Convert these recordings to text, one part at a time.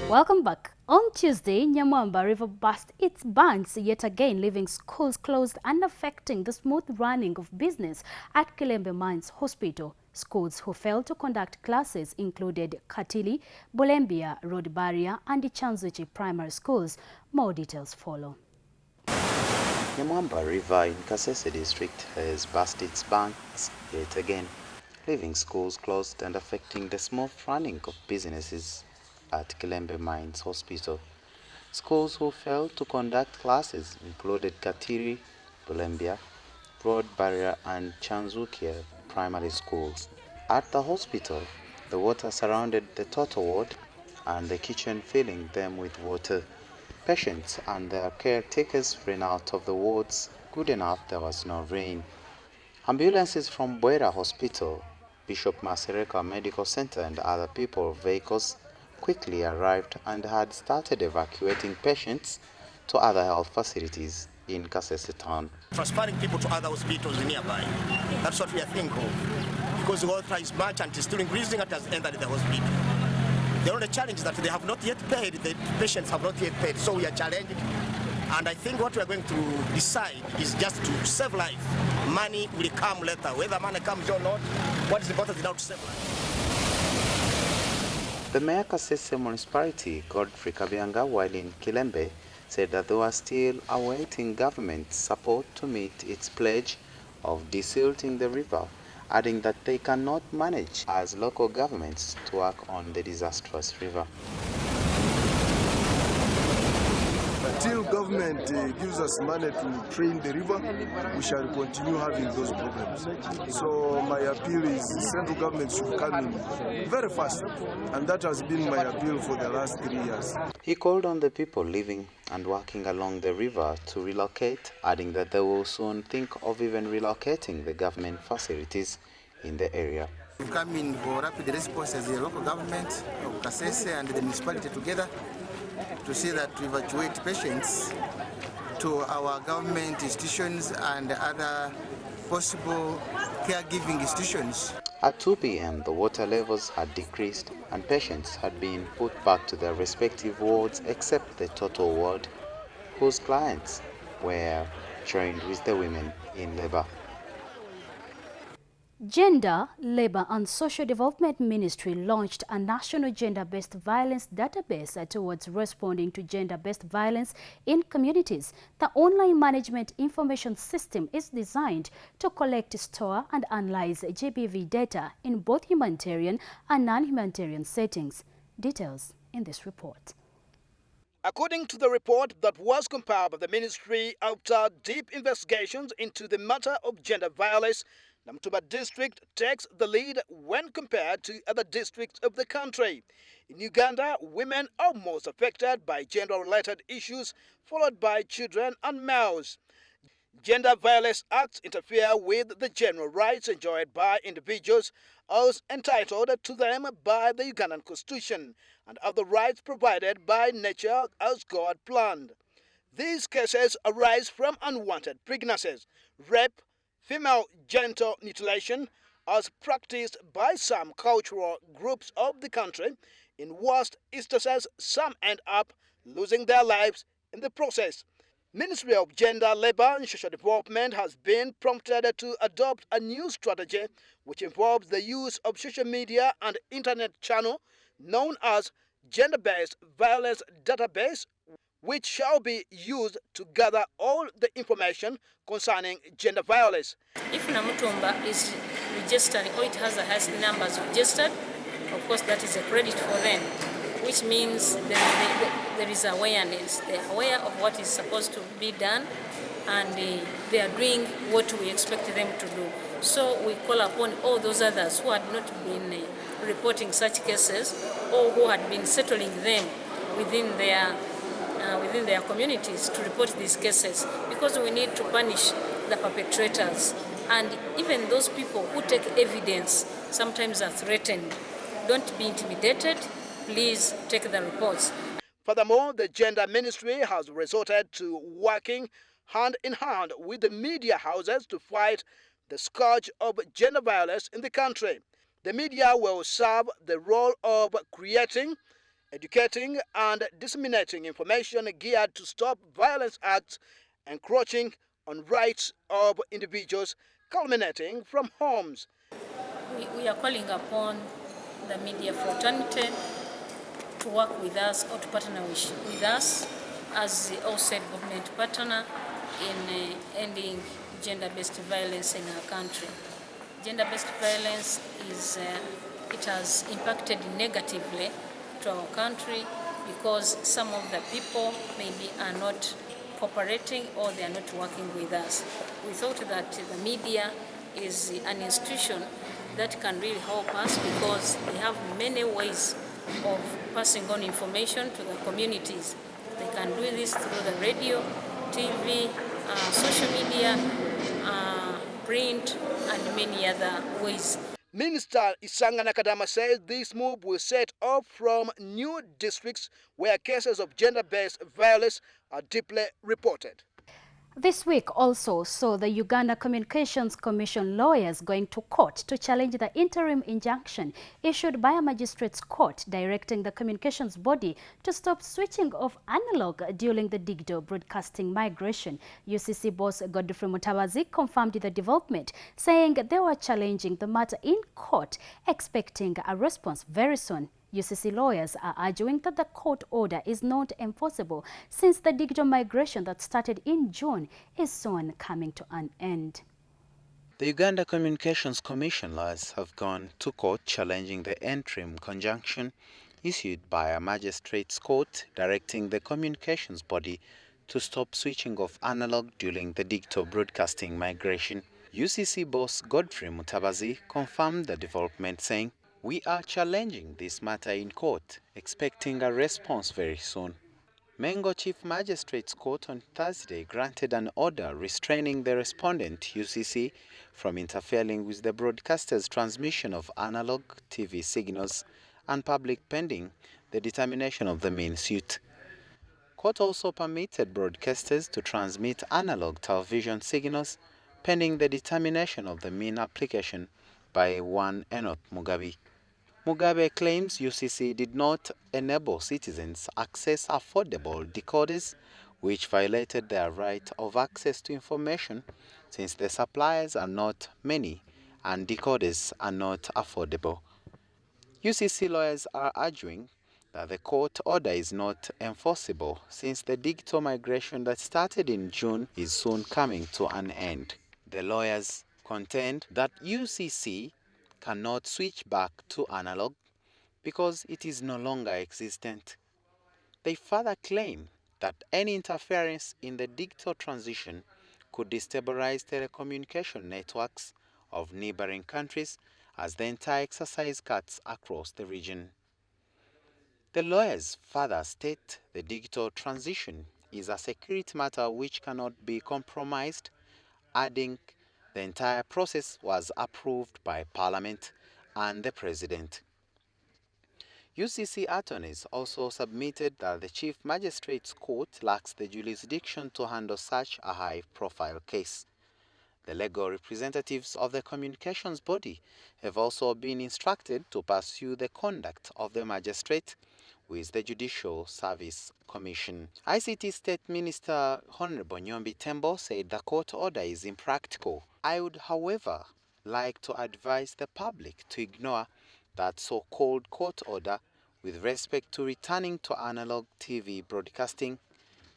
Welcome back. On Tuesday, Nyamwamba River burst its banks yet again, leaving schools closed and affecting the smooth running of business at Kilembe Mines Hospital. Schools who failed to conduct classes included Katili, Bulembia Road Barrier and Chanzuchi Primary Schools. More details follow. Nyamwamba River in Kasese district has burst its banks yet again, leaving schools closed and affecting the smooth running of businesses at Kilembe Mines Hospital. Schools who failed to conduct classes included Katiri, Bulembia, Road Barrier and Chanzuki primary schools. At the hospital, the water surrounded the total ward and the kitchen filling them with water. Patients and their caretakers ran out of the wards. Good enough there was no rain. Ambulances from Bwera Hospital, Bishop Masereka Medical Center and other people vehicles quickly arrived and had started evacuating patients to other health facilities in Kasese town. Transferring people to other hospitals nearby. That's what we are thinking of. Because the water is much and is still increasing and has entered the hospital. The only challenge is that they have not yet paid, the patients have not yet paid, so we are challenged. And I think what we are going to decide is just to save life. Money will come later. Whether money comes or not, what is important is now to save life. The Mayor Kasese Municipality, Godfrey Kabianga, while in Kilembe, said that they were still awaiting government support to meet its pledge of desilting the river, adding that they cannot manage as local governments to work on the disastrous river. Until government gives us money to drain the river, we shall continue having those problems. So my appeal is central government should come in very fast, and that has been my appeal for the last 3 years. He called on the people living and working along the river to relocate, adding that they will soon think of even relocating the government facilities in the area. We've come in for rapid response as the local government of Kasese and the municipality together to see that we evacuate patients to our government institutions and other possible caregiving institutions. At 2 p.m., the water levels had decreased and patients had been put back to their respective wards except the total ward, whose clients were joined with the women in labor. Gender, Labour and Social Development Ministry launched a national gender-based violence database towards responding to gender-based violence in communities. The online management information system is designed to collect, store and analyze GBV data in both humanitarian and non-humanitarian settings. Details in this report. According to the report that was compiled by the ministry after deep investigations into the matter of gender violence, Namtuba district takes the lead when compared to other districts of the country. In Uganda, women are most affected by gender-related issues, followed by children and males. Gender violence acts interfere with the general rights enjoyed by individuals as entitled to them by the Ugandan Constitution and other rights provided by nature as God planned. These cases arise from unwanted pregnancies, rape, female genital mutilation as practiced by some cultural groups of the country. In worst instances, some end up losing their lives in the process. Ministry of Gender, Labour and Social Development has been prompted to adopt a new strategy which involves the use of social media and internet channel known as Gender-Based Violence Database, which shall be used to gather all the information concerning gender violence. If Namutumba is registered or it has the highest numbers registered, of course that is a credit for them, which means there is awareness. They are aware of what is supposed to be done and they are doing what we expect them to do. So we call upon all those others who had not been reporting such cases or who had been settling them within their communities to report these cases, because we need to punish the perpetrators, and even those people who take evidence sometimes are threatened. Don't be intimidated, please take the reports. Furthermore, the Gender Ministry has resorted to working hand in hand with the media houses to fight the scourge of gender violence in the country. The media will serve the role of creating educating and disseminating information geared to stop violence acts encroaching on rights of individuals, culminating from homes. We are calling upon the media fraternity to work with us or to partner with us as the outside government partner in ending gender-based violence in our country. Gender-based violence it has impacted negatively to our country because some of the people maybe are not cooperating or they are not working with us. We thought that the media is an institution that can really help us because they have many ways of passing on information to the communities. They can do this through the radio, TV, social media, print, and many other ways. Minister Isanga Nakadama says this move will set off from new districts where cases of gender-based violence are deeply reported. This week also saw the Uganda Communications Commission lawyers going to court to challenge the interim injunction issued by a magistrate's court directing the communications body to stop switching off analog during the digital broadcasting migration. UCC boss Godfrey Mutabazi confirmed the development, saying they were challenging the matter in court, expecting a response very soon. UCC lawyers are arguing that the court order is not enforceable since the digital migration that started in June is soon coming to an end. The Uganda Communications Commission lawyers have gone to court challenging the interim injunction issued by a magistrate's court directing the communications body to stop switching off analog during the digital broadcasting migration. UCC boss Godfrey Mutabazi confirmed the development, saying, "We are challenging this matter in court, expecting a response very soon." Mengo Chief Magistrate's Court on Thursday granted an order restraining the respondent, UCC, from interfering with the broadcaster's transmission of analog TV signals and public pending the determination of the main suit. Court also permitted broadcasters to transmit analog television signals pending the determination of the main application by one Enoch Mugabe. Mugabe claims UCC did not enable citizens access affordable decoders, which violated their right of access to information since the suppliers are not many and decoders are not affordable. UCC lawyers are arguing that the court order is not enforceable since the digital migration that started in June is soon coming to an end. The lawyers contend that UCC cannot switch back to analog because it is no longer existent. They further claim that any interference in the digital transition could destabilize telecommunication networks of neighboring countries as the entire exercise cuts across the region. The lawyers further state the digital transition is a security matter which cannot be compromised, adding the entire process was approved by Parliament and the President. UCC attorneys also submitted that the Chief Magistrate's Court lacks the jurisdiction to handle such a high-profile case. The legal representatives of the communications body have also been instructed to pursue the conduct of the magistrate with the Judicial Service Commission. ICT State Minister Honorable Nyombi Tembo said the court order is impractical. I would, however, like to advise the public to ignore that so-called court order with respect to returning to analog TV broadcasting.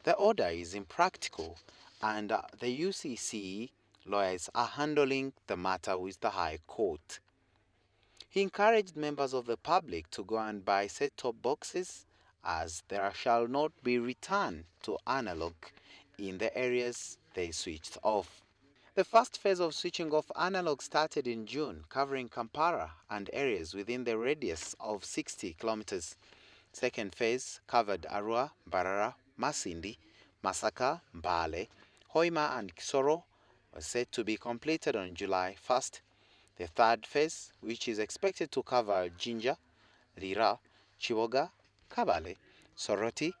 The order is impractical and the UCC lawyers are handling the matter with the High Court. He encouraged members of the public to go and buy set-top boxes as there shall not be return to analog in the areas they switched off. The first phase of switching off analog started in June, covering Kampala and areas within the radius of 60 kilometers. Second phase covered Arua, Mbarara, Masindi, Masaka, Mbale, Hoima and Kisoro was said to be completed on July 1st. The third phase, which is expected to cover Jinja, Lira, Chiwoga, Kabale, Soroti,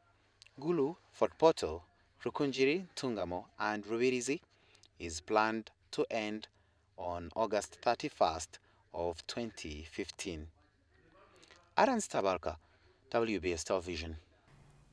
Gulu, Fort Portal, Rukunjiri, Tungamo and Rubirizi, is planned to end on August 31st of 2015. Aran Stabarka, WBS Television.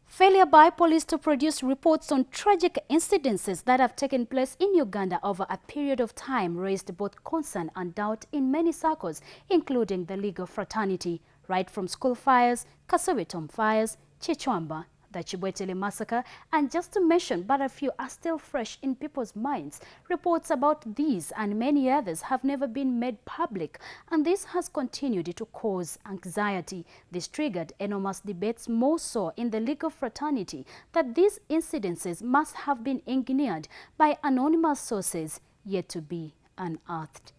Failure by police to produce reports on tragic incidences that have taken place in Uganda over a period of time raised both concern and doubt in many circles, including the legal fraternity, right from school fires, Kasobeton fires, Chichwamba, the Chibwetele massacre, and just to mention but a few are still fresh in people's minds. Reports about these and many others have never been made public, and this has continued to cause anxiety. This triggered enormous debates, more so in the legal fraternity, that these incidences must have been engineered by anonymous sources yet to be unearthed.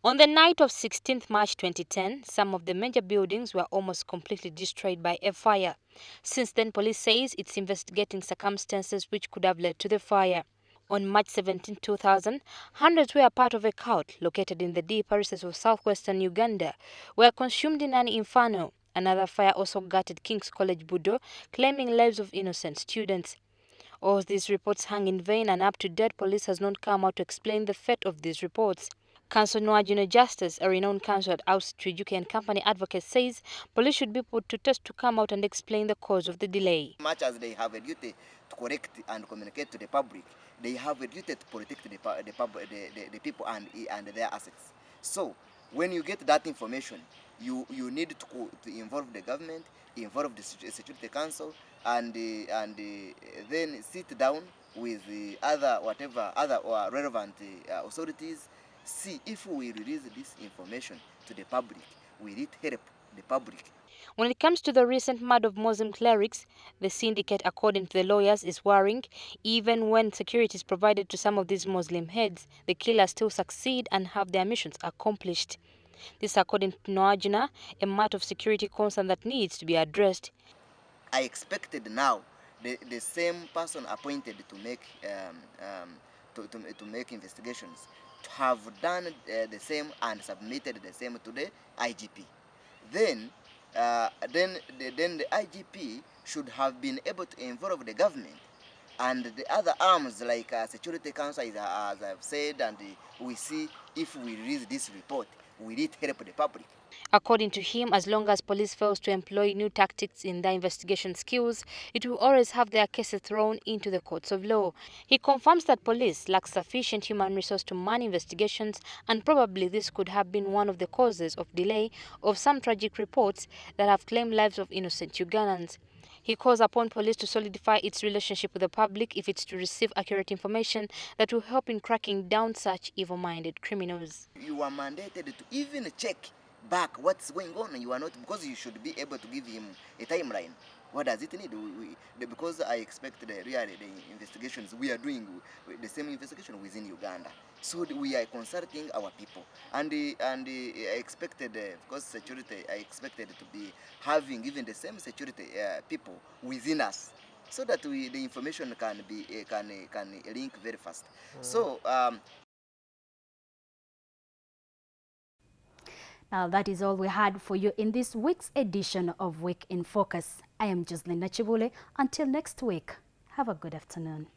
On the night of 16th March 2010, some of the major buildings were almost completely destroyed by a fire. Since then, police says it's investigating circumstances which could have led to the fire. On March 17, 2000, hundreds were part of a cult located in the deep recesses of southwestern Uganda, were consumed in an inferno. Another fire also gutted King's College Budo, claiming lives of innocent students. All these reports hang in vain, and up to date, police has not come out to explain the fate of these reports. Counsel Noah Justice, a renowned counsel at Trijuki and Company Advocate, says police should be put to test to come out and explain the cause of the delay. Much as they have a duty to correct and communicate to the public, they have a duty to protect the people and their assets. So when you get that information, you need to involve the government, involve the Security Council, and then sit down with the other relevant authorities. See if we release this information to the public, will it help the public? When it comes to the recent murder of Muslim clerics, the syndicate, according to the lawyers, is worrying. Even when security is provided to some of these Muslim heads, the killers still succeed and have their missions accomplished. This, according to Noajuna, a matter of security concern that needs to be addressed. I expected now the same person appointed to make to make investigations to have done the same and submitted the same to the IGP. Then the IGP should have been able to involve the government and the other arms like Security Council, as I've said, and we see if we release this report, will it help the public? According to him, as long as police fails to employ new tactics in their investigation skills, it will always have their cases thrown into the courts of law. He confirms that police lack sufficient human resource to man investigations, and probably this could have been one of the causes of delay of some tragic reports that have claimed lives of innocent Ugandans. He calls upon police to solidify its relationship with the public if it's to receive accurate information that will help in cracking down such evil-minded criminals. You are mandated to even check back what's going on. You are not, because you should be able to give him a timeline. What does it need? Because I expect the investigations we are doing, the same investigation within Uganda. So we are consulting our people, and I expected, because security, I expected to be having even the same security people within us, so that the information can link very fast. So. Now that is all we had for you in this week's edition of Week in Focus. I am Joclyn Nakibuule. Until next week, have a good afternoon.